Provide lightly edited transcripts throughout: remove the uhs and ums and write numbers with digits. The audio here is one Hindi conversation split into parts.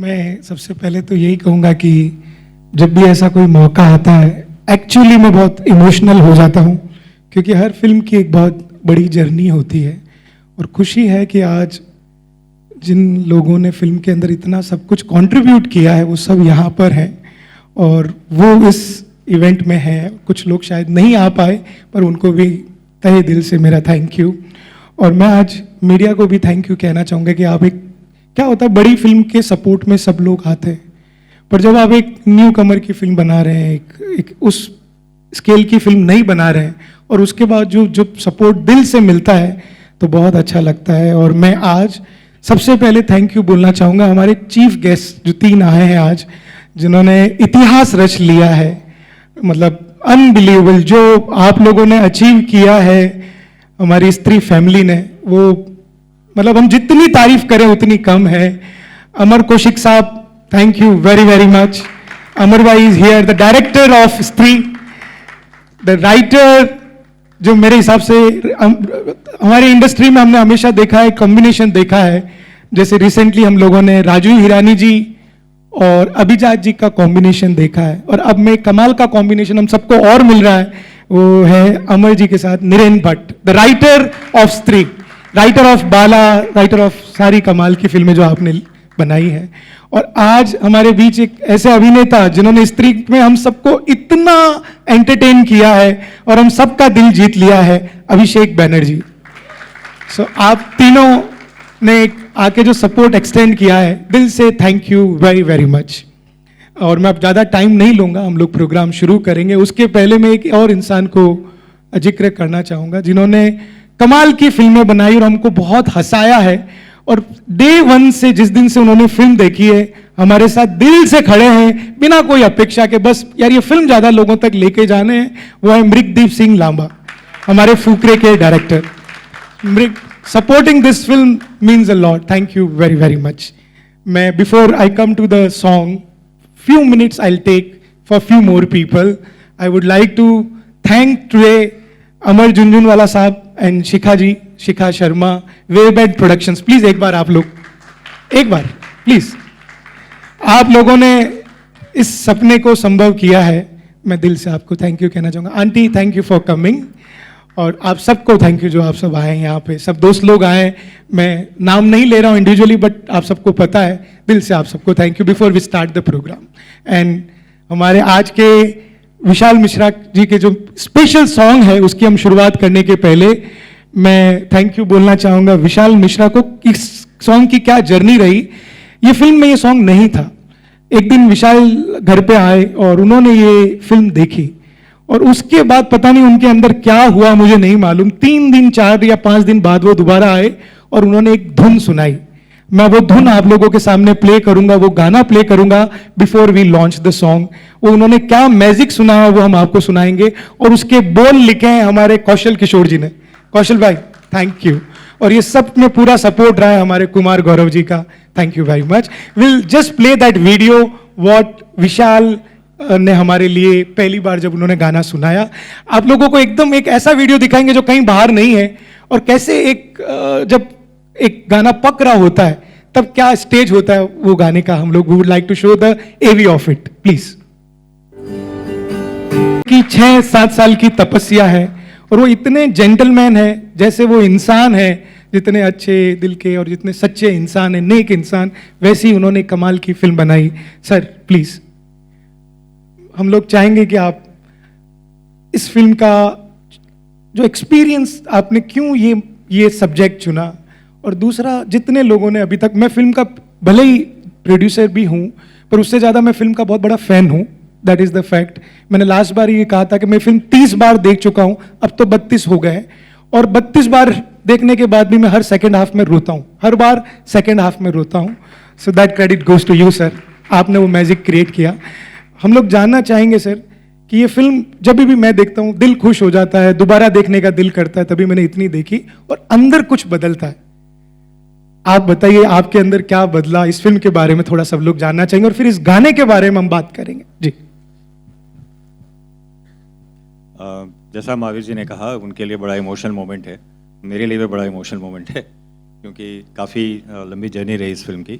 मैं सबसे पहले तो यही कहूँगा कि जब भी ऐसा कोई मौका आता है, एक्चुअली मैं बहुत इमोशनल हो जाता हूँ, क्योंकि हर फिल्म की एक बहुत बड़ी जर्नी होती है। और खुशी है कि आज जिन लोगों ने फिल्म के अंदर इतना सब कुछ कंट्रीब्यूट किया है वो सब यहाँ पर हैं और वो इस इवेंट में हैं। कुछ लोग शायद नहीं आ पाए, पर उनको भी तहे दिल से मेरा थैंक यू। और मैं आज मीडिया को भी थैंक यू कहना चाहूँगा कि आप एक, क्या होता है बड़ी फिल्म के सपोर्ट में सब लोग आते हैं, पर जब आप एक न्यू कमर की फिल्म बना रहे हैं, एक उस स्केल की फिल्म नहीं बना रहे हैं, और उसके बाद जो सपोर्ट दिल से मिलता है तो बहुत अच्छा लगता है। और मैं आज सबसे पहले थैंक यू बोलना चाहूँगा हमारे चीफ गेस्ट जो 3 आए हैं आज, जिन्होंने इतिहास रच लिया है। मतलब अनबिलीवेबल जो आप लोगों ने अचीव किया है हमारी स्त्री फैमिली ने, वो मतलब हम जितनी तारीफ करें उतनी कम है। अमर कौशिक साहब, thank you very very much. Amar भाई is here, the director of Stree, the writer, जो मेरे हिसाब से हमारी इंडस्ट्री में हमने हमेशा देखा है, कॉम्बिनेशन देखा है। जैसे रिसेंटली हम लोगों ने राजू हिरानी जी और अभिजात जी का कॉम्बिनेशन देखा है, और अब में कमाल का कॉम्बिनेशन हम सबको और मिल रहा है, वो है अमर जी के साथ Niren Bhatt, the writer of Stree, writer of Bala, writer of सारी कमाल की फिल्में जो आपने बनाई है। और आज हमारे बीच एक ऐसे अभिनेता जिन्होंने स्त्री में हम सबको इतना एंटरटेन किया है और हम सबका दिल जीत लिया है, अभिषेक बैनर्जी। सो आप तीनों ने आके जो सपोर्ट एक्सटेंड किया है, दिल से thank you very very much. और मैं अब ज़्यादा टाइम नहीं लूँगा, हम लोग प्रोग्राम शुरू करेंगे। उसके पहले मैं एक और इंसान को जिक्र करना चाहूँगा जिन्होंने कमाल की फिल्में बनाई और हमको बहुत हंसाया है। और डे 1 से, जिस दिन से उन्होंने फिल्म देखी है, हमारे साथ दिल से खड़े हैं बिना कोई अपेक्षा के, बस यार ये फिल्म ज़्यादा लोगों तक लेके जाने हैं। वो है मृगदीप सिंह लांबा, हमारे फुकरे के director. Mrig, supporting this film means a lot, thank you very very much. मैं before I come to the song, few minutes I'll take for few more people. I would like to thank today Amar Junjunwala साहब and Shikha ji, Shikha Sharma, webbed productions. Please एक बार आप लोग, एक बार प्लीज, आप लोगों ने इस सपने को संभव किया है। मैं दिल से आपको थैंक यू कहना चाहूँगा। Aunty, thank you for coming. और आप सबको थैंक यू जो आप सब आए हैं यहाँ पे, सब दोस्त लोग आए। मैं नाम नहीं ले रहा हूँ इंडिविजुअली, बट आप सबको पता है, दिल से आप सबको thank you before we start the programme. And हमारे आज के विशाल मिश्रा जी के जो स्पेशल सॉन्ग है उसकी हम शुरुआत करने के पहले मैं थैंक यू बोलना चाहूँगा विशाल मिश्रा को। इस सॉन्ग की क्या जर्नी रही, ये फिल्म में ये सॉन्ग नहीं था। एक दिन विशाल घर पे आए और उन्होंने ये फिल्म देखी, और उसके बाद पता नहीं उनके अंदर क्या हुआ, मुझे नहीं मालूम। 3 दिन 4 या 5 दिन बाद वो दोबारा आए और उन्होंने एक धुन सुनाई। मैं वो धुन आप लोगों के सामने प्ले करूंगा, वो गाना प्ले करूंगा before we launch the song. वो उन्होंने क्या मैजिक सुनाया वो हम आपको सुनाएंगे, और उसके बोल लिखे हैं हमारे कौशल किशोर जी ने। कौशल भाई, थैंक यू। और ये सब में पूरा सपोर्ट रहा है हमारे कुमार गौरव जी का, thank you very much. Will just play that video what Vishal ने हमारे लिए पहली बार जब उन्होंने गाना सुनाया। आप लोगों को एकदम एक ऐसा वीडियो दिखाएंगे जो कहीं बाहर नहीं है, और कैसे एक जब एक गाना पक रहा होता है तब क्या स्टेज होता है वो गाने का। हम लोग we would like to show the AV of it please. कि 6-7 साल की तपस्या है, और वो इतने जेंटलमैन है, जैसे वो इंसान है, जितने अच्छे दिल के और जितने सच्चे इंसान है, नेक इंसान, वैसी उन्होंने कमाल की फिल्म बनाई। सर प्लीज, हम लोग चाहेंगे कि आप इस फिल्म का जो एक्सपीरियंस, आपने क्यों ये सब्जेक्ट चुना, और दूसरा जितने लोगों ने अभी तक, मैं फिल्म का भले ही प्रोड्यूसर भी हूं, पर उससे ज़्यादा मैं फिल्म का बहुत बड़ा फैन हूं, दैट इज़ द फैक्ट। मैंने लास्ट बार ये कहा था कि मैं फिल्म 30 बार देख चुका हूं, अब तो 32 हो गए, और 32 बार देखने के बाद भी मैं हर सेकेंड हाफ में रोता हूं, हर बार सेकेंड हाफ में रोता हूं। So that credit goes to you sir, आपने वो मैजिक क्रिएट किया। हम लोग जानना चाहेंगे सर कि ये फिल्म जब भी मैं देखता हूँ दिल खुश हो जाता है, दोबारा देखने का दिल करता है, तभी मैंने इतनी देखी, और अंदर कुछ बदलता है। आप बताइए आपके अंदर क्या बदला, इस फिल्म के बारे में थोड़ा सब लोग जानना चाहेंगे, और फिर इस गाने के बारे में हम बात करेंगे जी। जैसा महावीर जी ने कहा, उनके लिए बड़ा इमोशनल मोमेंट है, मेरे लिए भी बड़ा इमोशनल मोमेंट है, क्योंकि काफ़ी लंबी जर्नी रही इस फिल्म की।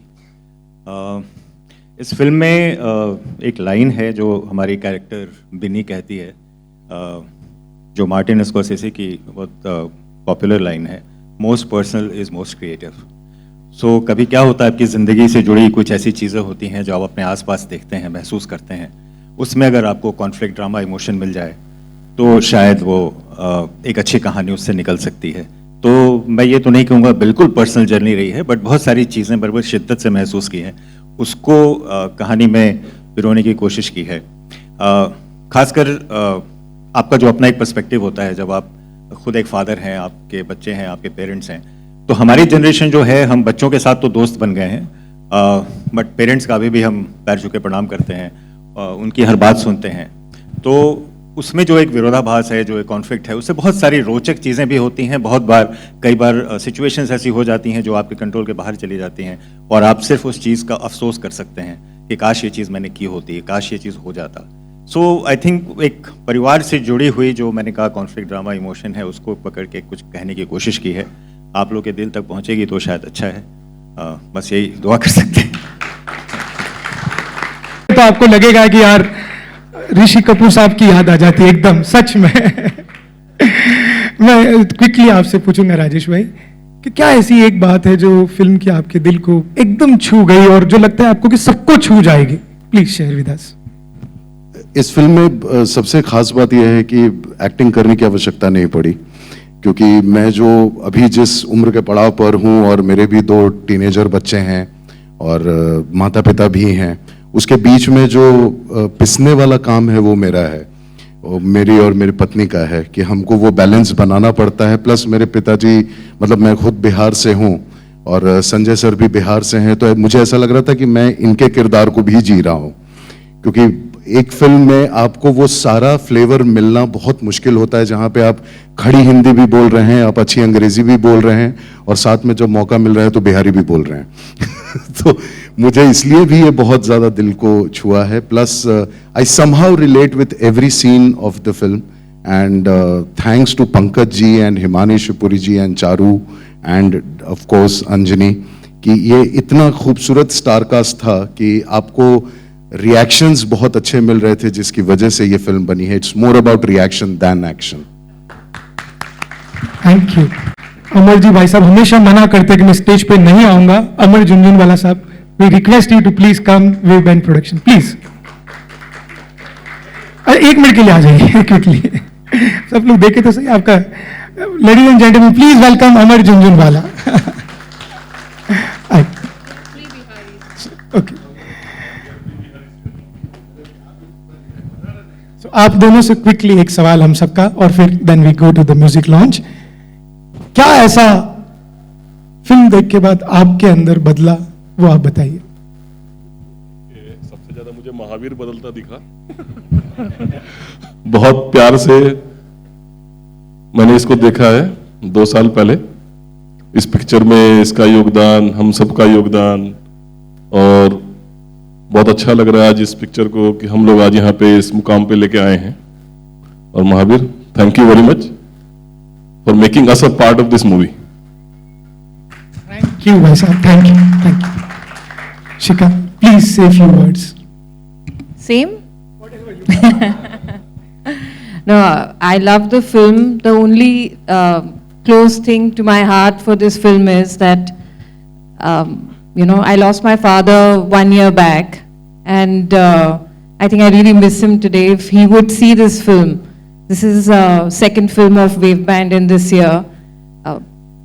इस फिल्म में एक लाइन है जो हमारी कैरेक्टर बिनी कहती है, जो मार्टिन स्कॉर्सेज़ी की बहुत पॉपुलर लाइन है, most personal is most creative. So कभी क्या होता है, आपकी ज़िंदगी से जुड़ी कुछ ऐसी चीज़ें होती हैं जो आप अपने आसपास देखते हैं, महसूस करते हैं, उसमें अगर आपको कॉन्फ्लिक्ट, ड्रामा, इमोशन मिल जाए तो शायद वो एक अच्छी कहानी उससे निकल सकती है। तो मैं ये तो नहीं कहूँगा बिल्कुल पर्सनल जर्नी रही है, बट बहुत सारी चीज़ें बराबर शिद्दत से महसूस की हैं, उसको कहानी में पिरोने की कोशिश की है। खासकर आपका जो अपना एक पर्सपेक्टिव होता है, जब आप खुद एक फादर हैं, आपके बच्चे हैं, आपके पेरेंट्स हैं, तो हमारी जनरेशन जो है, हम बच्चों के साथ तो दोस्त बन गए हैं, बट पेरेंट्स का अभी भी हम पैर छू के प्रणाम करते हैं, उनकी हर बात सुनते हैं। तो उसमें जो एक विरोधाभास है, जो एक कॉन्फ्लिक्ट है, उससे बहुत सारी रोचक चीज़ें भी होती हैं। कई बार सिचुएशंस ऐसी हो जाती हैं जो आपके कंट्रोल के बाहर चली जाती हैं, और आप सिर्फ उस चीज़ का अफसोस कर सकते हैं कि काश ये चीज़ मैंने की होती, काश ये चीज़ हो जाता। सो आई थिंक एक परिवार से जुड़ी हुई जो मैंने कहा कॉन्फ्लिक्ट, ड्रामा, इमोशन है, उसको पकड़ के कुछ कहने की कोशिश की है। आप लोग के दिल तक पहुँचेगी तो शायद अच्छा है। बस यही दुआ कर सकते हैं। तो आपको लगेगा कि यार ऋषि कपूर साहब की याद आ जाती है एकदम, सच में। मैं क्विकली आपसे पूछूंगा राजेश भाई कि क्या ऐसी एक बात है जो फिल्म की आपके दिल को एकदम छू गई और जो लगता है आपको कि सबको छू जाएगी? Please share with us. इस फिल्म में सबसे खास बात यह है कि एक्टिंग करने की आवश्यकता नहीं पड़ी, क्योंकि मैं जो अभी जिस उम्र के पड़ाव पर हूँ, और मेरे भी 2 टीनेजर बच्चे हैं और माता पिता भी हैं, उसके बीच में जो पिसने वाला काम है वो मेरा है, वो मेरी और मेरी पत्नी का है, कि हमको वो बैलेंस बनाना पड़ता है। प्लस मेरे पिताजी, मतलब मैं खुद बिहार से हूँ और संजय सर भी बिहार से हैं, तो मुझे ऐसा लग रहा था कि मैं इनके किरदार को भी जी रहा हूँ, क्योंकि एक फिल्म में आपको वो सारा फ्लेवर मिलना बहुत मुश्किल होता है, जहाँ पे आप खड़ी हिंदी भी बोल रहे हैं, आप अच्छी अंग्रेजी भी बोल रहे हैं, और साथ में जब मौका मिल रहा है तो बिहारी भी बोल रहे हैं। तो मुझे इसलिए भी ये बहुत ज़्यादा दिल को छुआ है। Plus I somehow relate with every scene of the film, and thanks to Pankaj ji and Himani Shivpuri ji and Charu and of course Anjani, कि ये इतना खूबसूरत स्टारकास्ट था कि आपको रिएक्शंस बहुत अच्छे मिल रहे थे, जिसकी वजह से ये फिल्म बनी है। It's more about reaction than action. Thank you. Amar ji भाई साहब हमेशा मना करते हैं कि मैं स्टेज पे नहीं आऊंगा। अमर झुनझुनवाला साहब, we request you to please come, wave band production please. 1 minute के लिए आ जाइए क्विकली। सब लोग देखे तो सही आपका। Ladies and gentleman, please welcome Amar Jhunjhunwala. Okay, आप दोनों से क्विकली एक सवाल हम सबका, और फिर then we go to the music launch. क्या ऐसा फिल्म देख के बाद आपके अंदर बदला, वो आप बताइए। सबसे ज्यादा मुझे महावीर बदलता दिखा। बहुत प्यार से मैंने इसको देखा है 2 साल पहले। इस पिक्चर में इसका योगदान, हम सबका योगदान, और बहुत अच्छा लग रहा है आज इस पिक्चर को कि हम लोग आज यहाँ पे इस मुकाम पे लेके आए हैं। और Mahavir, thank you very much for making us a part of this movie. Thank you भाई साहब, thank you, thank you. Shikha, please say few words. Same? No, I love the film. The only close thing to my heart for this film is that, I lost my father 1 year back, and I think I really miss him today. If he would see this film, this is second film of Wave Band in this year.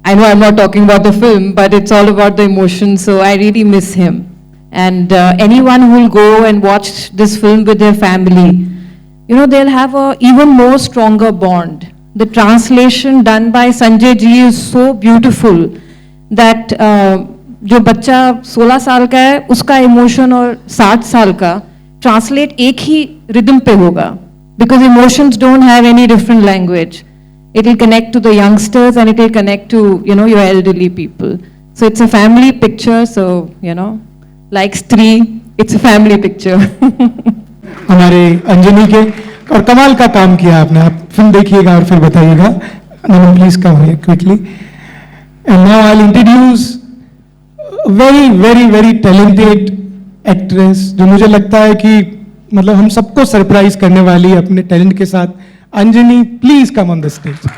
I know I'm not talking about the film, but it's all about the emotion, so I really miss him. And anyone who will go and watch this film with their family, they'll have a even more stronger bond. The translation done by Sanjay ji is so beautiful that जो बच्चा 16 साल का है, उसका इमोशन और 60 साल का ट्रांसलेट एक ही रिदम पे होगा, because emotions don't have any different language. It will connect to the youngsters and it will connect to, your elderly people. So it's a family picture, so, like Stree, it's a family picture. हमारे अंजनी के, और कमाल का काम किया आपने। आप फिल्म देखिएगा और फिर बताइएगा। Naman, please come here quickly. And now I will introduce very, very, very talented actress जो मुझे लगता है कि मतलब हम सबको सरप्राइज करने वाली है अपने टैलेंट के साथ, Anjani, please come on the stage.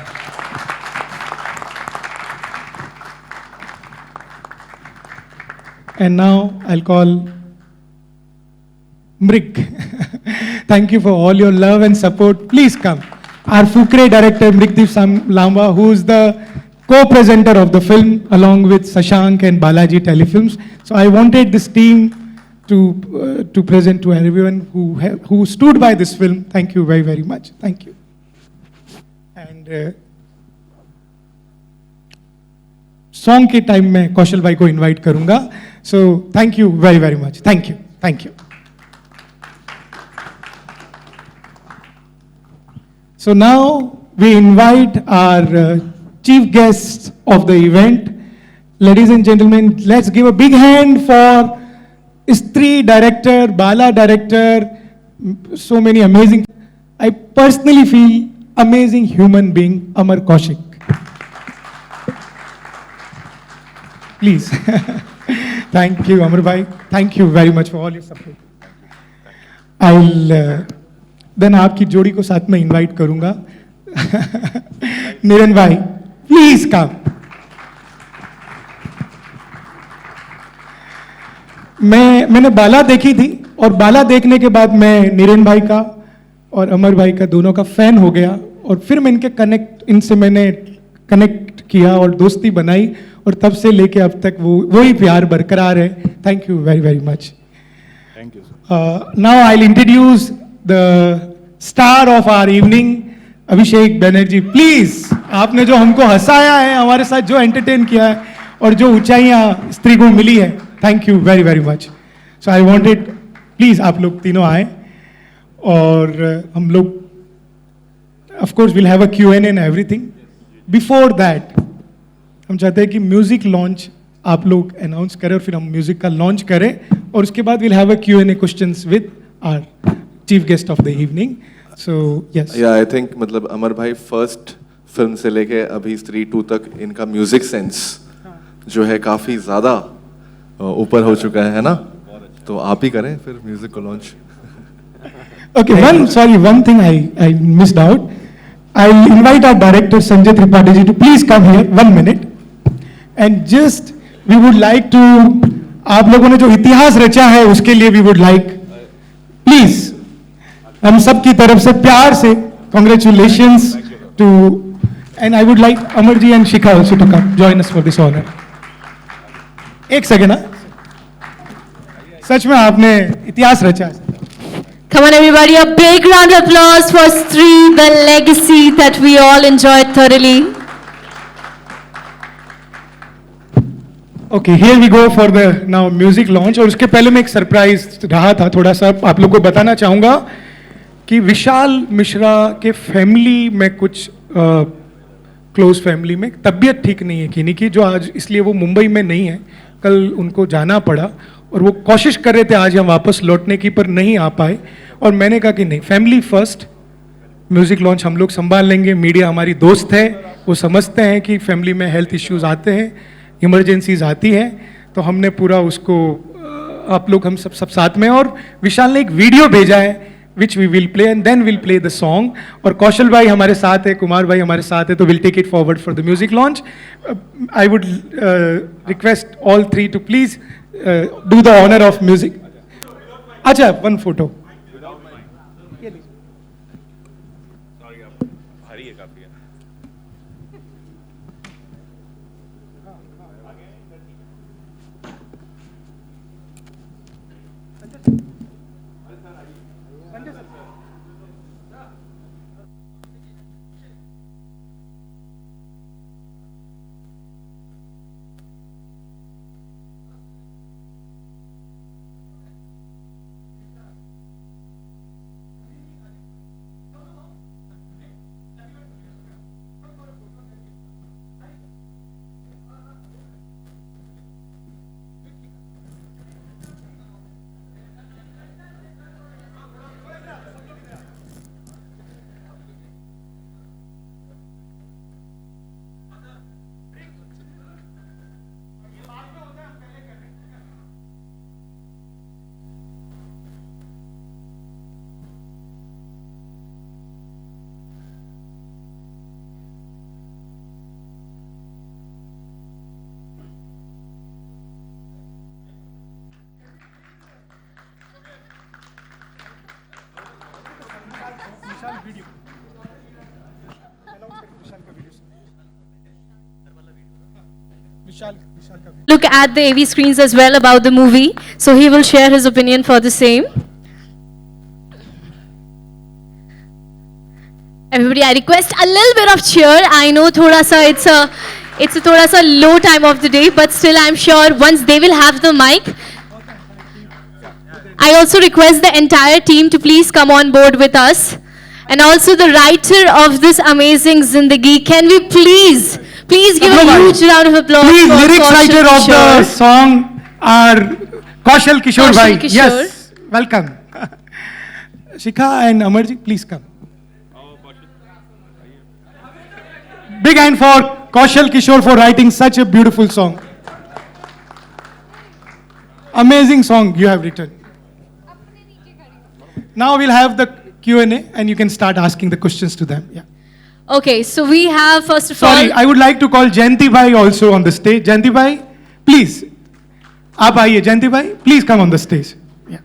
And now I'll call Mrik. Thank you for all your love and support. Please come. Our Fukre director Mrikdeep Lamba, who is the co-presenter of the film along with Sashank and Balaji Telefilms. So I wanted this team to present to everyone who stood by this film. Thank you very, very much. Thank you. And song के टाइम में कौशल भाई को इनवाइट करूंगा. So thank you very very much. Thank you, thank you. So now we invite our chief guest of the event. Ladies and gentlemen, let's give a big hand for Stree director, Bala director, so many amazing, I personally feel amazing human being, Amar Kaushik. Please. Thank you, Amar bhai. Thank you very much for all your support. I'll then आपकी जोड़ी को साथ में इनवाइट करूंगा. निरन भाई, प्लीज कम. मैंने बाला देखी थी और बाला देखने के बाद मैं निरन भाई का और अमर भाई का दोनों का फैन हो गया और फिर मैं इनसे मैंने कनेक्ट किया और दोस्ती बनाई और तब से लेके अब तक वही प्यार बरकरार है. Thank you very very much. Thank you. Now I will introduce the star of our evening, Abhishek Banerjee. Please, आपने जो हमको हंसाया है, हमारे साथ जो एंटरटेन किया है और जो ऊंचाइयां स्त्री को मिली है, thank you very very much. So I wanted, please आप लोग तीनों आए और हम लोग of course will have a Q&A and everything. Before that हम चाहते हैं कि म्यूजिक लॉन्च आप लोग अनाउंस करें और फिर हम म्यूजिक का लॉन्च करें और उसके बाद will have a Q&A questions with our chief guest of the evening. So yes, yeah I think मतलब अमर भाई फर्स्ट फिल्म से लेके अभी स्त्री 2 तक इनका म्यूजिक सेंस जो है काफी ज्यादा ऊपर हो चुका है ना? तो आप ही करें फिर म्यूजिक को launch. Okay, one thing I missed out. I'll invite our director Sanjay Tripathi ji to please come here 1 minute. And just we would like to, आप लोगों ने जो इतिहास रचा है उसके लिए we would like, please, हम सब की तरफ से प्यार से congratulations to, and I would like Amar ji and Shikha also to come join us for this honor. एक सेकेंड. सच में आपने इतिहास रचा है. Come on, everybody, a big round of applause for Stree, the legacy that we all enjoyed thoroughly. Okay, here we go for the now music launch. और उसके पहले मैं एक सरप्राइज रहा था थोड़ा सा आप लोग को बताना चाहूँगा कि विशाल मिश्रा के फैमिली में कुछ क्लोज फैमिली में तबीयत ठीक नहीं है किन्हीं की, जो आज इसलिए वो मुंबई में नहीं है. कल उनको जाना पड़ा और वो कोशिश कर रहे थे आज हम वापस लौटने की, पर नहीं आ पाए. और मैंने कहा कि नहीं, फैमिली फर्स्ट, म्यूजिक लॉन्च हम लोग संभाल लेंगे. मीडिया हमारी दोस्त है, वो समझते हैं कि फैमिली में हेल्थ इश्यूज आते हैं, इमरजेंसीज आती है, तो हमने पूरा उसको आप लोग हम सब साथ में. और विशाल ने एक वीडियो भेजा है which we will play and then will play the song. और कौशल भाई हमारे साथ है, कुमार भाई हमारे साथ है, तो will take it forward for the music launch. I would request all three to please do the honour of music. अच्छा, 1 photo. Look at the AV screens as well about the movie, so he will share his opinion for the same. Everybody, I request a little bit of cheer. I know thoda sa it's a thoda sa low time of the day, but still I'm sure once they will have the mic. I also request the entire team to please come on board with us. And also the writer of this amazing Zindagi. Can we please give a huge round of applause Please, for lyrics Kaushal writer of the Kishore. song are Kaushal Kishore Kaushal bhai. Kishore. Yes, welcome. Shikha and Amarji, please come. Big hand for Kaushal Kishore for writing such a beautiful song. Amazing song you have written. Now we'll have the Q&A and you can start asking the questions to them. Yeah. Okay, so we have first of Sorry, all. I would like to call Jayanti bhai also on the stage. Jayanti bhai, please. Aap aaiye, Jayanti bhai, please come on the stage. Yeah.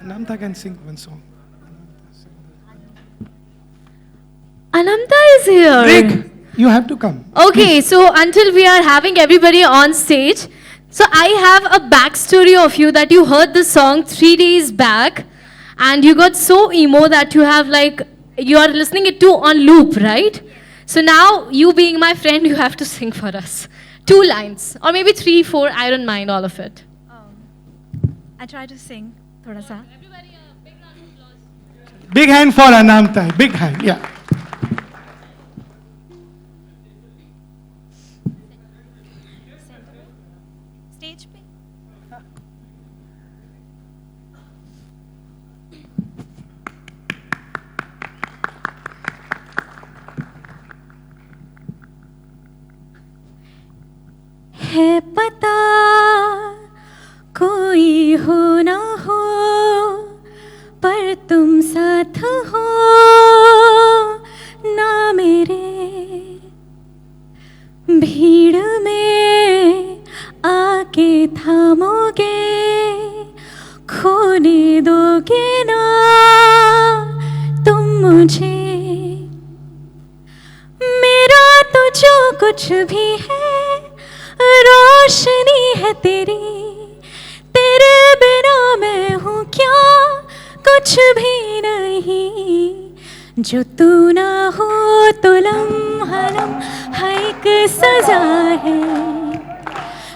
Anamta can sing one song. Anamta is here. Rick, you have to come. Okay, so until we are having everybody on stage, so I have a backstory of you that you heard the song 3 days back and you got so emo that you have like, you are listening it to on loop, right? So now you being my friend, you have to sing for us. 2 lines or maybe 3, 4, I don't mind all of it. I try to sing thoda sa. Big hand for Anamta. Big hand, yeah. Stage pe. है पता कोई हो ना हो पर तुम साथ हो ना मेरे भीड़ में आके थामोगे खोने दोगे ना तुम मुझे मेरा तो जो कुछ भी है रोशनी है तेरी तेरे बिना मैं हूँ क्या कुछ भी नहीं जो तू ना हो तो लम्हा लम्हा एक सजा है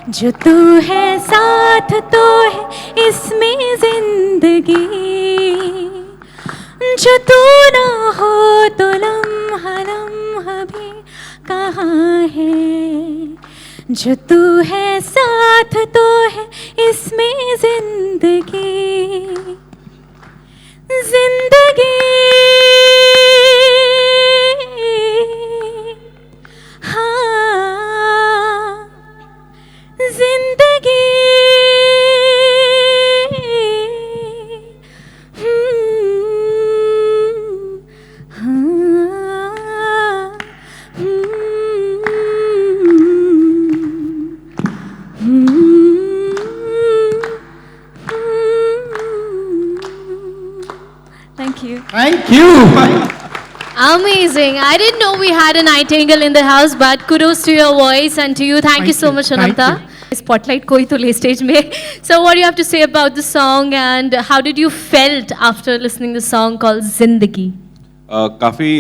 जो तू है साथ तो है इसमें जिंदगी जो तू ना हो तो लम्हा लम्हा भी कहाँ है जो तू है साथ तो है इसमें जिंदगी जिंदगी हाँ जिंदगी Thank you. Thank you. Amazing. I didn't know we had a nightingale in the house, but kudos to your voice and to you. Thank you so much, Thank Anamta. Spotlight koi to le stage mein. So what do you have to say about the song and how did you felt after listening the song called Zindagi? काफ़ी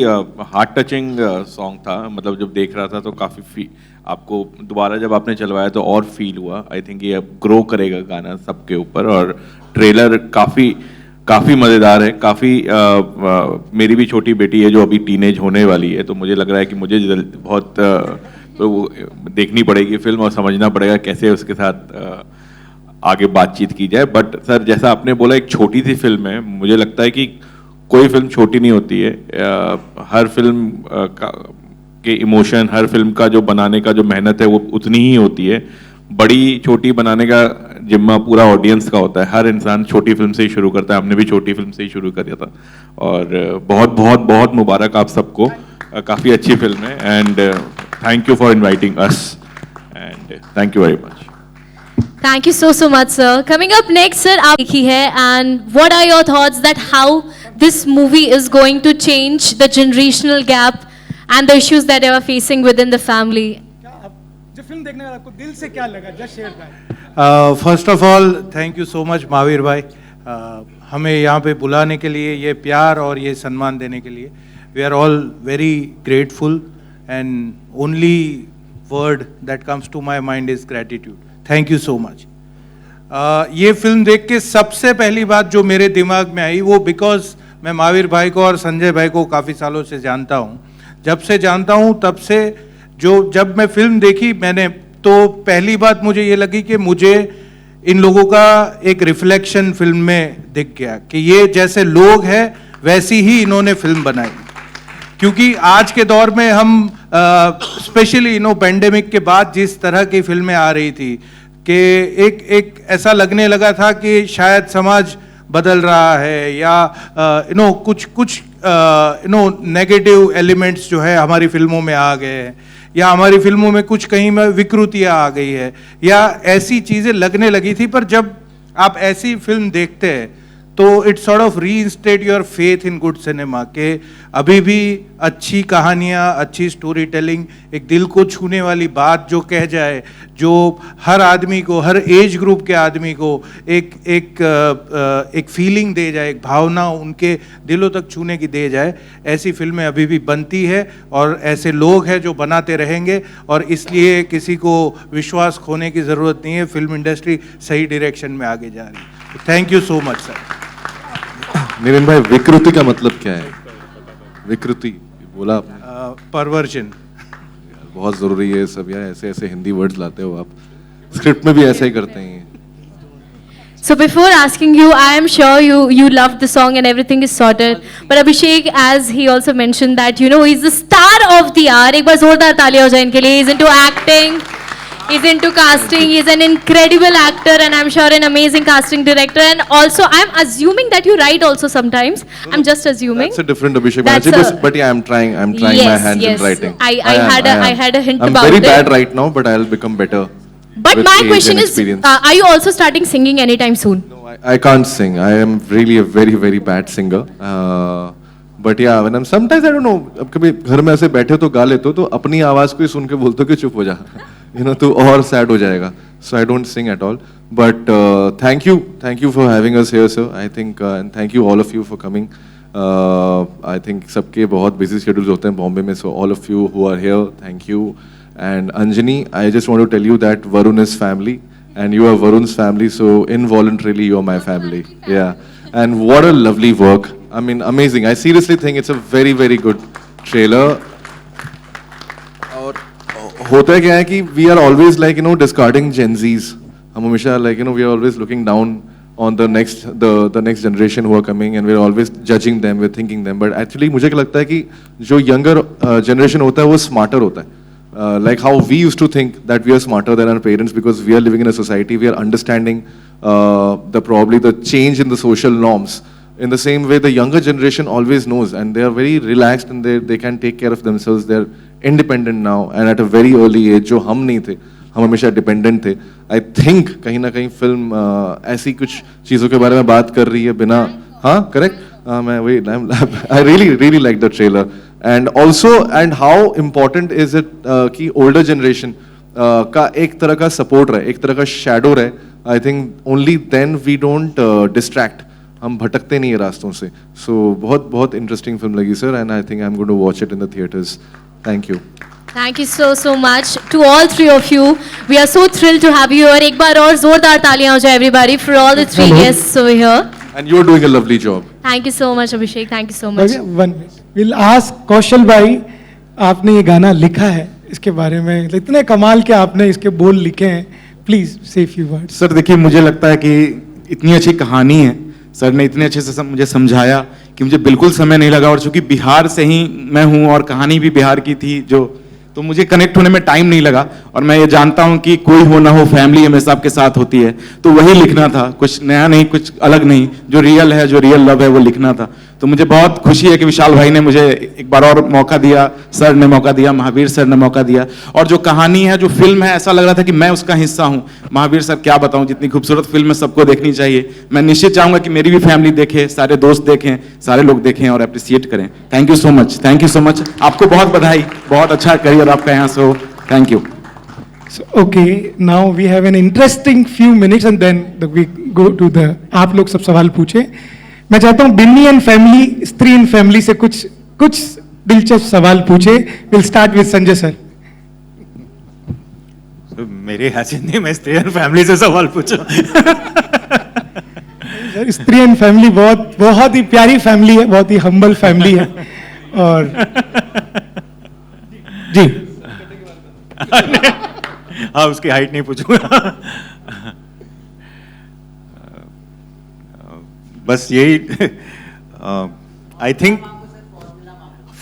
हार्ट टचिंग सॉन्ग था मतलब जब देख रहा था तो काफ़ी आपको दोबारा जब आपने चलवाया तो और फील हुआ आई थिंक ये अब ग्रो करेगा गाना सबके ऊपर और ट्रेलर काफ़ी मज़ेदार है काफ़ी मेरी भी छोटी बेटी है जो अभी टीनेज होने वाली है तो मुझे लग रहा है कि मुझे बहुत तो देखनी पड़ेगी फिल्म और समझना पड़ेगा कैसे उसके साथ आगे बातचीत की जाए बट सर जैसा आपने बोला एक छोटी सी फिल्म है मुझे लगता है कि कोई फिल्म छोटी नहीं होती है हर फिल्म के इमोशन हर फिल्म का जो बनाने का जो मेहनत है वो उतनी ही होती है बड़ी छोटी बनाने का जिम्मा पूरा ऑडियंस का होता है हर इंसान छोटी फिल्म से ही शुरू करता है हमने भी छोटी फिल्म से ही शुरू किया था और बहुत बहुत बहुत मुबारक आप सबको काफ़ी अच्छी फिल्म है and thank you for inviting us and thank you very much Thank you so much, sir. Coming up next, sir, aap dekhi hai, and what are your thoughts that how this movie is going to change the generational gap and the issues that they are facing within the family. जो फिल्म देखने के बाद आपको दिल से क्या लगा, just share that. First of all thank you so much Mahavir भाई, हमें यहाँ पे बुलाने के लिए, ये प्यार और ये सम्मान देने के लिए। We are all very grateful and only word that comes to my mind is gratitude. Thank you so much. ये फिल्म देख के सबसे पहली बात जो मेरे दिमाग में आई वो, बिकॉज मैं महावीर भाई को और संजय भाई को काफ़ी सालों से जानता हूँ, जब से जानता हूँ तब से जब मैं फिल्म देखी मैंने, तो पहली बात मुझे ये लगी कि मुझे इन लोगों का एक रिफ्लेक्शन फिल्म में दिख गया कि ये जैसे लोग हैं वैसी ही इन्होंने फिल्म बनाई। क्योंकि आज के दौर में हम स्पेशली पेंडेमिक के बाद जिस तरह की फिल्में आ रही थी कि एक ऐसा लगने लगा था कि शायद समाज बदल रहा है या कुछ नेगेटिव एलिमेंट्स जो है हमारी फिल्मों में आ गए हैं, या हमारी फिल्मों में कुछ कहीं में विकृतियाँ आ गई है, या ऐसी चीज़ें लगने लगी थी। पर जब आप ऐसी फिल्म देखते हैं तो it sort of reinstate your faith in good cinema के अभी भी अच्छी कहानियाँ, अच्छी स्टोरी टेलिंग, एक दिल को छूने वाली बात जो कह जाए, जो हर आदमी को, हर एज ग्रुप के आदमी को एक फीलिंग दे जाए, एक भावना उनके दिलों तक छूने की दे जाए, ऐसी फिल्में अभी भी बनती है और ऐसे लोग हैं जो बनाते रहेंगे। और इसलिए किसी को विश्वास खोने की ज़रूरत नहीं है, फिल्म इंडस्ट्री सही डायरेक्शन में आगे जा रही है। Thank you so much sir. Nitin भाई, विकृति का मतलब क्या है? विकृति बोला आपने, परवर्जन। बहुत जरूरी है सब यार, ऐसे ऐसे हिंदी वर्ड्स लाते हो आप, स्क्रिप्ट में भी ऐसा ही करते हैं। So before asking you, I am sure you loved the song and everything is sorted. But Abhishek, as he also mentioned that he's the star of the hour. एक बार जोरदार तालियां हो जाए इनके लिए. He's into acting, he's into casting, he's an incredible actor, and I'm sure an amazing casting director. And also, I'm assuming that you write also sometimes. I'm just assuming. That's a different Abhishek. That's But yeah, I'm trying my hands in writing. I had a hint I'm about it. very bad right now, but I'll become better. But with my age question and is, experience. are you also starting singing anytime soon? No, I can't sing. I am really a very, very bad singer. But yeah, when I'm sometimes I don't know. अब कभी घर में ऐसे बैठे तो गा लेते हो, तो अपनी आवाज़ को ही सुन के बोलते हो कि चुप हो जा, तो और sad हो जाएगा. So I don't sing at all. But thank you for having us here, sir. I think and thank you all of you for coming. I think सबके बहुत busy schedules होते हैं बॉम्बे में, so all of you who are here, thank you. And Anjani, I just want to tell you that Varun is family, and you are Varun's family, so involuntarily you are my family. Yeah. And what a lovely work. I mean, amazing. I seriously think it's a very, very good trailer. और होता क्या है कि we are always like discarding Gen Zs. हम हमेशा like we are always looking down on the next generation who are coming, and we're always judging them, we're thinking them. But actually मुझे क्या लगता है कि जो younger generation होता है वो smarter होता है. Like how we used to think that we are smarter than our parents because we are living in a society, we are understanding probably the change in the social norms. In the same way, the younger generation always knows, and they are very relaxed, and they can take care of themselves. They are independent now, and at a very early age, जो हम नहीं थे, हम हमेशा dependent थे. I think कहीं ना कहीं film ऐसी कुछ चीजों के बारे में बात कर रही है बिना, हाँ correct? I really like the trailer. And also, and how important is it कि older generation का एक तरह का support रहे, एक तरह का shadow रहे. I think only then we don't distract. हम भटकते नहीं है रास्तों से. So बहुत interesting film लगी sir, and I think I'm going to watch it in the theaters. Thank you. Thank you so much to all three of you. We are so thrilled to have you here. एक बार और जोरदार तालियां हो जाए everybody for all the three guests over here. And you're doing a lovely job. Thank you so much Abhishek. Thank you so much. Okay, one minute. We'll ask कौशल भाई, आपने ये गाना लिखा है, इसके बारे में इतने कमाल के आपने इसके बोल लिखे हैं, प्लीज से few words. सर देखिए, मुझे लगता है कि इतनी अच्छी कहानी है, सर ने इतने अच्छे से मुझे समझाया कि मुझे बिल्कुल समय नहीं लगा. और चूंकि बिहार से ही मैं हूँ और कहानी भी बिहार की थी, जो तो मुझे कनेक्ट होने में टाइम नहीं लगा, और मैं ये जानता हूं कि कोई हो ना हो फैमिली हमेशा आपके साथ होती है, तो वही लिखना था, कुछ नया नहीं, कुछ अलग नहीं, जो रियल है, जो रियल लव है वो लिखना था। तो मुझे बहुत खुशी है कि विशाल भाई ने मुझे एक बार और मौका दिया, सर ने मौका दिया, महावीर सर ने मौका दिया, और जो कहानी है, जो फिल्म है, ऐसा लग रहा था कि मैं उसका हिस्सा हूं। महावीर सर क्या बताऊं, जितनी खूबसूरत फिल्म है सबको देखनी चाहिए। मैं निश्चित चाहूंगा कि मेरी भी फैमिली देखे, सारे दोस्त देखें, सारे लोग देखें और अप्रिसिएट करें। Thank you so much, thank you so much. आपको बहुत बधाई, बहुत अच्छा करियर आपका यहाँ से हो। Thank you. So, okay, now we have an interesting few minutes and then we go to the आप लोग सब सवाल पूछे। मैं चाहता हूँ बिन्नी एंड फैमिली, स्त्री एंड फैमिली से कुछ दिलचस्प सवाल पूछे। Will start with Sanjay sir. तो मेरे हैसियत नहीं, मैं स्त्री एंड फैमिली से सवाल पूछा। सर स्त्री एंड फैमिली बहुत ही प्यारी फैमिली है, बहुत ही हम्बल फैमिली है। और जी हाँ, उसकी हाइट नहीं पूछूंगा। बस यही, आई थिंक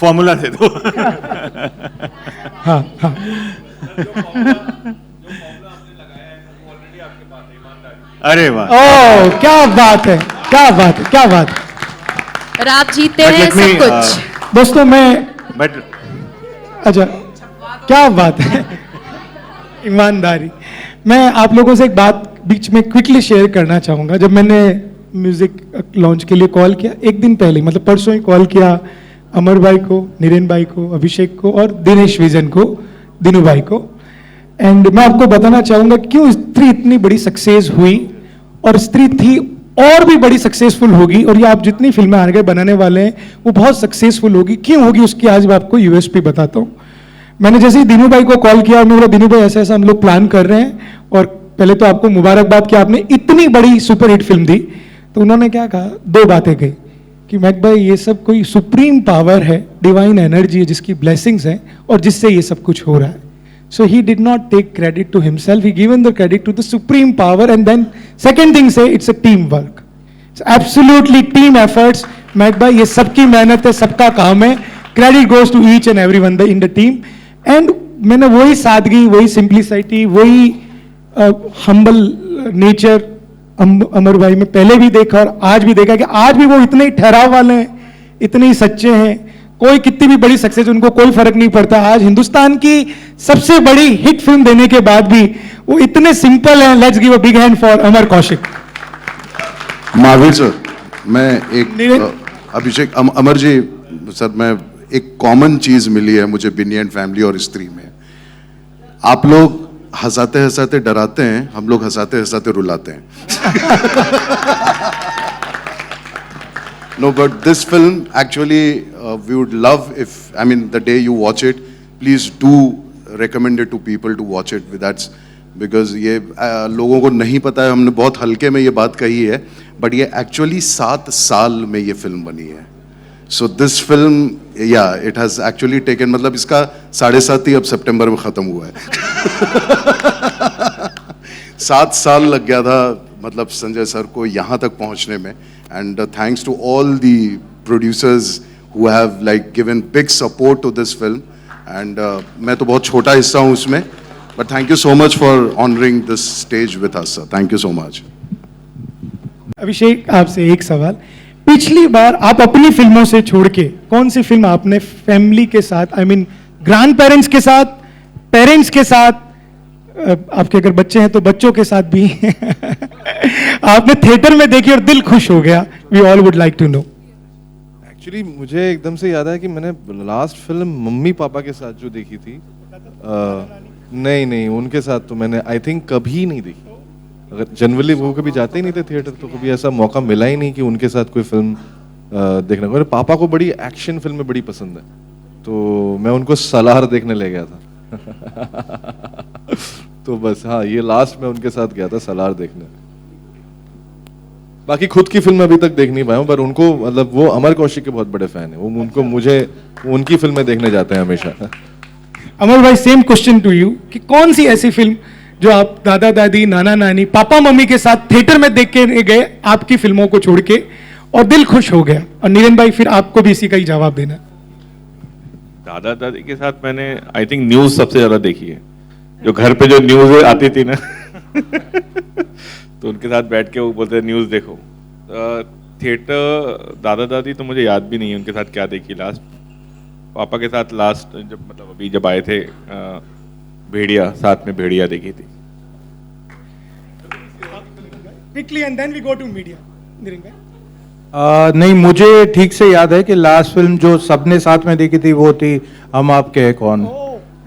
फॉर्मूला दे दो। हाँ हाँ अरे वाह, ओह क्या बात है, क्या बात है, क्या बात है। और आप जीते But हैं let me, सब कुछ। दोस्तों मैं बट अच्छा, क्या बात है, ईमानदारी। मैं आप लोगों से एक बात बीच में क्विकली शेयर करना चाहूँगा। जब मैंने म्यूज़िक लॉन्च के लिए कॉल किया, एक दिन पहले, मतलब परसों ही कॉल किया अमर भाई को, नीरेन भाई को, अभिषेक को और दिनेश विजन को, दिनू भाई को। एंड मैं आपको बताना चाहूँगा क्यों स्त्री इतनी बड़ी सक्सेस हुई, और स्त्री थी और भी बड़ी सक्सेसफुल होगी, और ये आप जितनी फिल्में आगे बनाने वाले हैं वो बहुत सक्सेसफुल होगी। क्यों होगी उसकी आज मैं आपको यूएसपी बताता हूँ। मैंने जैसे ही दिनू भाई को कॉल किया और मैं बोला दिनू भाई ऐसा ऐसा हम लोग प्लान कर रहे हैं, और पहले तो आपको मुबारकबाद कि आपने इतनी बड़ी सुपरहिट फिल्म दी। तो उन्होंने क्या कहा, दो बातें कही कि मैक भाई ये सब कोई सुप्रीम पावर है, डिवाइन एनर्जी है जिसकी ब्लेसिंग्स हैं और जिससे ये सब कुछ हो रहा है। So he did not take credit to himself, he given the credit to the supreme power, and then second thing say it's a teamwork. It's absolutely team efforts. Mac भाई ये सबकी मेहनत है, सबका काम है। Credit goes to each and everyone in the team. And मैंने वही सादगी, वही सिंप्लिसिटी, वही हम्बल नेचर अमर भाई में पहले भी देखा और आज भी देखा कि आज भी वो इतने ही ठहराव वाले हैं, इतने ही सच्चे हैं। कोई कितनी भी बड़ी सक्सेस उनको कोई फर्क नहीं पड़ता। आज हिंदुस्तान की सबसे बड़ी हिट फिल्म देने के बाद भी वो इतने सिंपल हैं। Let's give a big hand for Amar Kaushik. Mahavir sir, मैं एक अभिषेक अमर जी सर, मैं एक कॉमन चीज मिली है मुझे बिन्नी एंड फैमिली और स्त्री में। आप लोग हंसाते हंसाते डराते हैं, हम लोग हंसाते हंसाते रुलाते हैं। No, but this film actually we would love if, I mean, the day you watch it, please do recommend it to people to watch it. That's because ये लोगों को नहीं पता है, हमने बहुत हल्के में ये बात कही है, but ये actually 7 साल में ये फिल्म बनी है। So this film, yeah, it has actually taken, मतलब इसका 7.5 ही अब सितंबर में खत्म हुआ है। 7 साल लग गया था मतलब संजय सर को यहाँ तक पहुँचने में, and thanks to all the producers who have like given big support to this film, and मैं तो बहुत छोटा हिस्सा हूँ उसमें, but thank you so much for honoring this stage with us, sir. Thank you so much. अभिषेक आपसे एक सवाल, पिछली बार आप अपनी फिल्मों से छोड़ के कौन सी फिल्म आपने फैमिली के साथ, आई मीन ग्रैंड पेरेंट्स के साथ, पेरेंट्स के साथ, आपके अगर बच्चे हैं तो बच्चों के साथ भी आपने थिएटर में देखी और दिल खुश हो गया? We all would like to know. Actually मुझे एकदम से याद है कि मैंने लास्ट फिल्म मम्मी पापा के साथ जो देखी थी, नहीं उनके साथ तो मैंने आई थिंक कभी नहीं देखी। अगर जनरली वो कभी जाते ही नहीं थे थिएटर, तो कभी ऐसा मौका मिला ही नहीं कि उनके साथ कोई फिल्म देखने को। मेरे पापा को बड़ी एक्शन फिल्में बड़ी पसंद है, तो मैं उनको सलार देखने ले गया था। तो बस हाँ, ये लास्ट में उनके साथ गया था सलार देखने। बाकी खुद की फिल्म अभी तक देख नहीं पाया हूँ, पर उनको मतलब वो अमर कौशिक के बहुत बड़े फैन है, वो उनको मुझे उनकी फिल्में देखने जाते हैं हमेशा। अमर भाई, सेम क्वेश्चन टू यू कि कौन सी ऐसी फिल्म जो आप दादा दादी, नाना नानी, पापा मम्मी के साथ थिएटर में देख के गए आपकी फिल्मों को छोड़ के, और दिल खुश हो गया? और नीरन भाई फिर आपको भी इसी का ही जवाब देना। दादा दादी के साथ मैंने आई थिंक न्यूज सबसे ज्यादा देखी है, जो घर पे जो न्यूज आती थी ना तो उनके साथ बैठ के वो बोलते न्यूज देखो। थिएटर दादा दादी तो मुझे याद भी नहीं है उनके साथ क्या देखी लास्ट। पापा के साथ लास्ट जब मतलब अभी जब आए थे भेड़िया, साथ में भेड़िया देखी थी। Quickly and then we go to media. नहीं, मुझे ठीक से याद है कि लास्ट फिल्म जो सबने साथ में देखी थी वो थी हम आपके हैं कौन।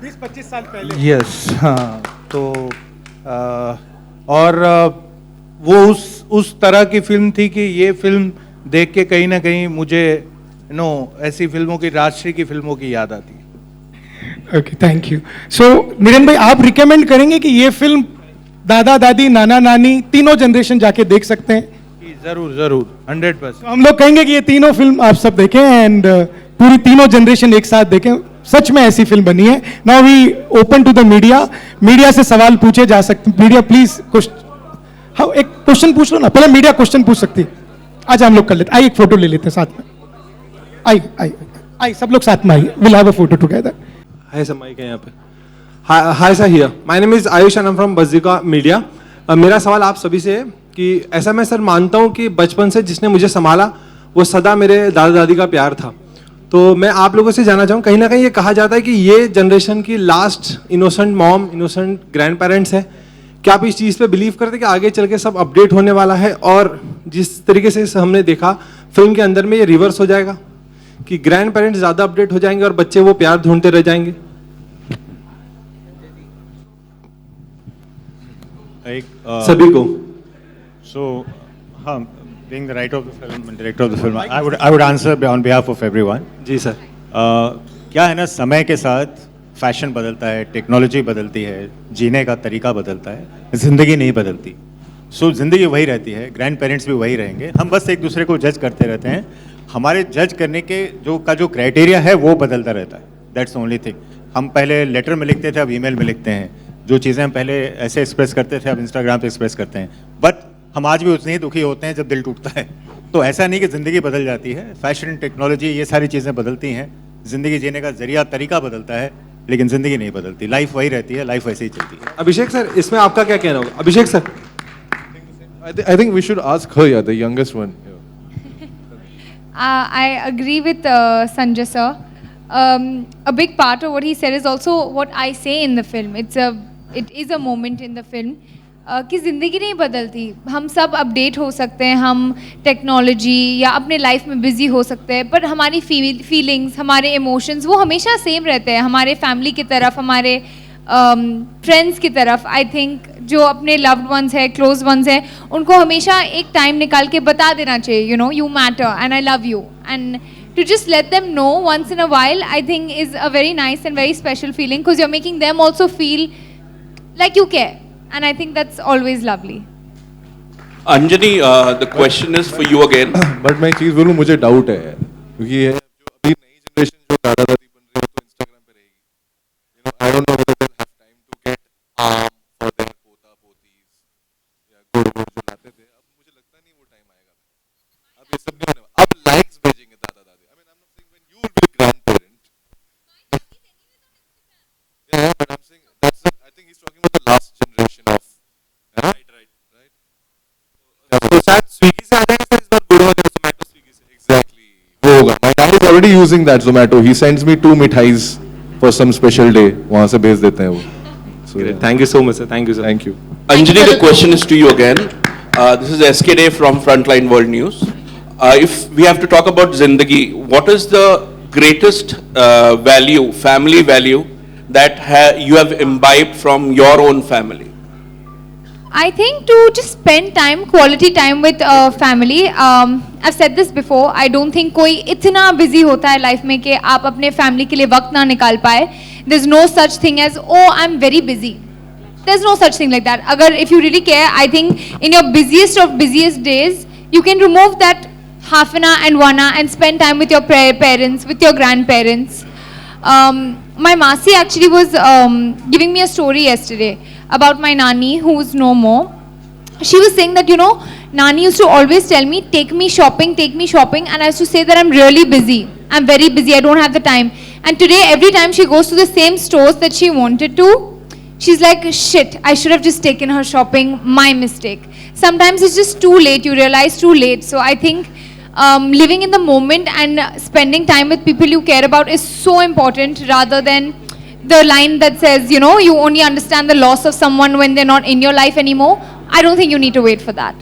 20-25 साल पहले। यस, हाँ। तो और वो उस तरह की फिल्म थी कि ये फिल्म देख के कहीं ना कहीं मुझे ऐसी फिल्मों की, राजश्री की फिल्मों की याद आती है। Okay, thank you. So Niren भाई, आप रिकमेंड करेंगे कि ये फिल्म दादा दादी नाना नानी तीनों जनरेशन जाके देख सकते हैं? जरूर जरूर, 100%। हम लोग कहेंगे कि ये तीनों फिल्म आप सब देखें एंड पूरी तीनों जनरेशन एक साथ देखें। सच में ऐसी फिल्म बनी है। Now we open to the media. Media से सवाल पूछे जा सकते हैं। मीडिया प्लीज हाँ, एक क्वेश्चन पूछ लो ना। पहले मीडिया क्वेश्चन पूछ सकती है। आज हम लोग कर लेते, आइए एक फोटो ले लेते हैं साथ में। आई सब लोग साथ में आइए, will have a photo together. Hi sir, mike है यहाँ पे। Hi sir, here my name is Ayush and I am from Bajjika media. मेरा सवाल आप सभी से है कि ऐसा मैं सर मानता हूँ कि बचपन से जिसने मुझे संभाला वो सदा मेरे दादा दादी का प्यार था। तो मैं आप लोगों से जानना चाहूँ, कहीं ना कहीं ये कहा जाता है कि ये जनरेशन की last innocent mom, innocent grand parents है। क्या आप इस चीज़ पे बिलीव करते हैं कि आगे चल के सब अपडेट होने वाला है, और जिस तरीके से हमने देखा फिल्म के अंदर में ये रिवर्स हो जाएगा कि ग्रैंड पेरेंट्स ज़्यादा अपडेट हो जाएंगे और बच्चे वो प्यार ढूंढते रह जाएंगे? सभी को। So, being the writer of the film and director of the film, I would answer on behalf of everyone. जी सर। क्या है ना, समय के साथ फैशन बदलता है, टेक्नोलॉजी बदलती है, जीने का तरीका बदलता है, जिंदगी नहीं बदलती। सो जिंदगी वही रहती है, ग्रैंड पेरेंट्स भी वही रहेंगे। हम बस एक दूसरे को जज करते रहते हैं। हमारे जज करने के जो क्राइटेरिया है वो बदलता रहता है। That's only thing. हम पहले लेटर में लिखते थे, अब ईमेल में लिखते हैं। जो चीज़ें हम पहले ऐसे एक्सप्रेस करते थे, अब इंस्टाग्राम पे एक्सप्रेस करते हैं। बट हम आज भी उतने ही दुखी होते हैं जब दिल टूटता है। तो ऐसा नहीं कि ज़िंदगी बदल जाती है। फैशन, टेक्नोलॉजी, ये सारी चीज़ें बदलती हैं। ज़िंदगी जीने का जरिया, तरीका बदलता है, लेकिन ज़िंदगी नहीं बदलती। लाइफ वही रहती है, लाइफ वैसे ही चलती है। अभिषेक सर, इसमें आपका क्या कहना होगा? अभिषेक sir. I think we should ask her, yeah, the youngest one. I agree with Sanjay sir. A big part of what he said is also what I say in the film. It is a moment in the film कि ज़िंदगी नहीं बदलती। हम सब अपडेट हो सकते हैं, हम टेक्नोलॉजी या अपने लाइफ में बिजी हो सकते हैं, पर हमारी फीलिंग्स, हमारे इमोशंस वो हमेशा सेम रहते हैं। हमारे फैमिली की तरफ, हमारे फ्रेंड्स की तरफ, आई थिंक जो अपने लव्ड वंस है, क्लोज वंस है, उनको हमेशा एक टाइम निकाल के बता देना चाहिए, you know, you matter and I love you, and to just let them know once in a while, I think is a very nice and very special feeling, because you're making them also feel like you care, and I think that's always lovely. Anjani, the question is for you again. But मैं एक चीज बोलूं, मुझे डाउट है यार, क्योंकि ये जो अभी नई जनरेशन जो दादा दादी बन रही है तो इंस्टाग्राम पे रहेगी। You know, I don't know whether they'll have time to get for their पोता पोतीज या गुड़ गुड़ जो लाते थे। अब मुझे लगता नहीं वो टाइम आएगा। अब ये सब नहीं होने वाला। अब लाइक्स भेजेंगे दादा दादी। I mean, I'm not saying when you will be grandparent. Yeah, but I'm saying I think he's talking about the last generation of. Right. तो शायद स्विगी से आ जाएगा सर इस बार, गुड़ वगैरह जोमेटो स्विगी से। Exactly. वो होगा। My dad is already using that Zomato. He sends me 2 mithais for some special day. वहाँ से भेज देते हैं वो। So yeah. Thank you so much sir. Thank you sir. Thank you. Anjani, the question is to you again. This is SK Day from Frontline World News. If we have to talk about Zindagi, what is the greatest value, family value, that you have imbibed from your own family? I think to just spend time, quality time with family. I've said this before. I don't think कोई इतना busy होता है life में कि आप अपने family के लिए वक्त ना निकाल पाए. There's no such thing as, oh, I'm very busy. There's no such thing like that. अगर if you really care, I think in your busiest of busiest days, you can remove that half an hour and 1 hour and spend time with your parents, with your grandparents. My Masi actually was giving me a story yesterday about my Nani, who's no more. She was saying that, you know, Nani used to always tell me, take me shopping, and I used to say that I'm really busy. I'm very busy, I don't have the time. And today, every time she goes to the same stores that she wanted to, she's like, shit, I should have just taken her shopping, my mistake. Sometimes it's just too late, you realize too late. So I think living in the moment and spending time with people you care about is so important, rather than the line that says, you know, you only understand the loss of someone when they're not in your life anymore. I don't think you need to wait for that.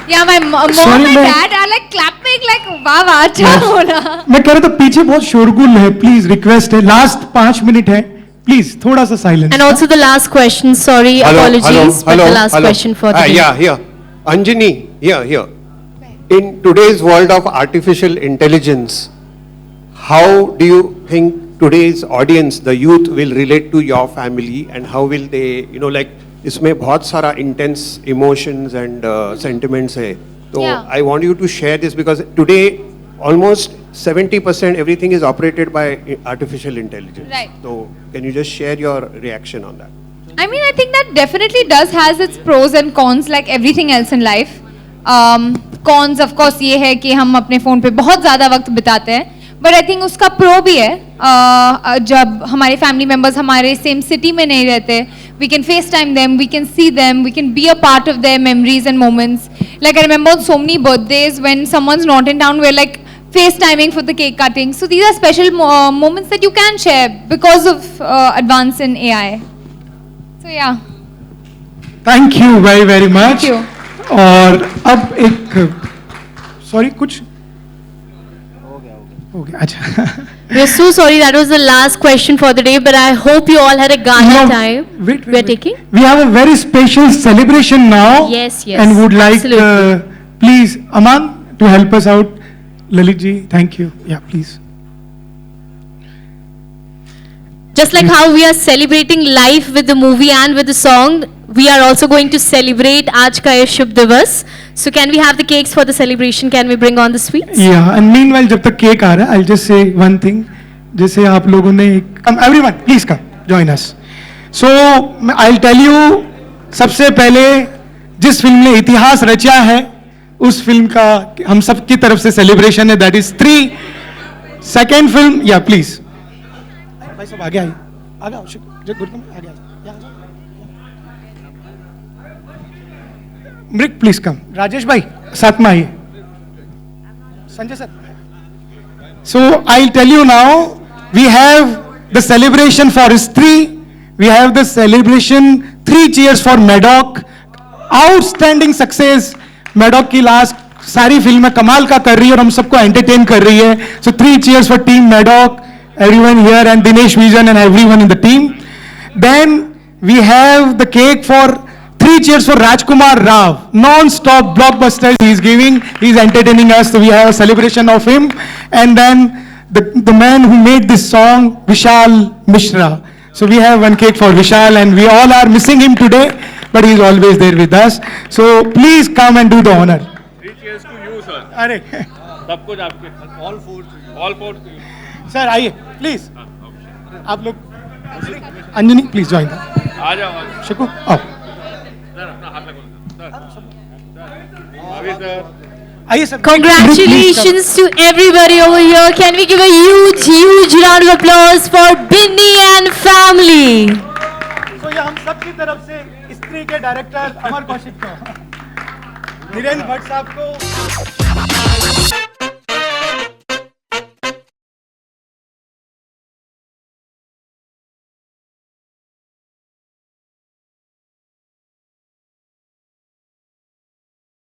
Yeah, my mom Sorry, and मैं- dad are like clapping like वाह वाह अच्छा हो रहा. मैं कह रहा था पीछे बहुत शोरगुल है, प्लीज रिक्वेस्ट है, लास्ट 5 मिनट है, प्लीज थोड़ा सा silence. And also the last question, sorry, apologies, but the last question for the day. Yeah, here. Anjani, here. In today's world of artificial intelligence, how do you think today's audience, the youth, will relate to your family, and how will they, you know, like, इसमें बहुत सारा intense emotions and sentiments है. So Yeah. I want you to share this because today almost 70% everything is operated by artificial intelligence. Right. So can you just share your reaction on that? I mean, I think that definitely does has its pros and cons like everything else in life. Cons of course ये है कि हम अपने फ़ोन पे बहुत ज़्यादा वक्त बिताते हैं, but I think उसका pro भी है. जब हमारे family members हमारे same city में नहीं रहते, we can FaceTime them, we can see them, we can be a part of their memories and moments. Like I remember so many birthdays when someone's not in town, we're like FaceTiming for the cake cutting. So these are special moments that you can share because of advance in AI. So yeah. Thank you very very much. Thank you. और अब एक सॉरी कुछ हो गया अच्छा. We're so sorry, that was the last question for the day, but I hope you all had a Ghana No, time. wait, We're wait. taking? We have a very special celebration now. Yes, yes, And would like, absolutely. please, Aman, to help us out. Lalit ji, thank you. Yeah, please. Just like how we are celebrating life with the movie and with the song, we are also going to celebrate Aaj Ka Ye Shubh Divas. So can we have the cakes for the celebration? Can we bring on the sweets? Yeah, and meanwhile, जब तक केक आ रहा है, I'll just say one thing. जैसे आप लोगों ने, come everyone, please come, join us. So I'll tell you, सबसे पहले जिस फिल्म ने इतिहास रचा है, उस फिल्म का हम सब की तरफ से सेलिब्रेशन है. That is 3. Second film, yeah, please. भाई सब आगे आइए, आगे आओ, गुरकम आगे आइए. मृग प्लीज कम. राजेश भाई साथ में आइए. Sanjay sir. So I'll tell you now, we have the celebration for Stree, we have the celebration 3 cheers for Maddock. Outstanding success. Maddock की लास्ट सारी फिल्में कमाल का कर रही है और हम सबको एंटरटेन कर रही है. So 3 cheers for team Maddock, everyone here, and Dinesh Vijan and everyone in the team. Then we have the cake for 3 cheers for Rajkumar Rao. Non-stop blockbuster he's giving. He's entertaining us. So we have a celebration of him. And then the man who made this song, Vishal Mishra. So we have one cake for Vishal, and we all are missing him today, but he's always there with us. So please come and do the honor. 3 cheers to you, sir. अरे सब कुछ आपके. All four to you. All four to you. Sir आइए प्लीज. आप लोग अंजनी प्लीज ज्वाइन. आ जाओ. शिकू आओ. सर अपना हाथ लगाओ. सर. भाभी सर. आइए sir. Congratulations to everybody over here. Can we give a huge round of applause for Binny and family? तो ये हम सब की तरफ से स्त्री के डायरेक्टर अमर कौशिक को, धीरेन्द्र भट्ट साहब को.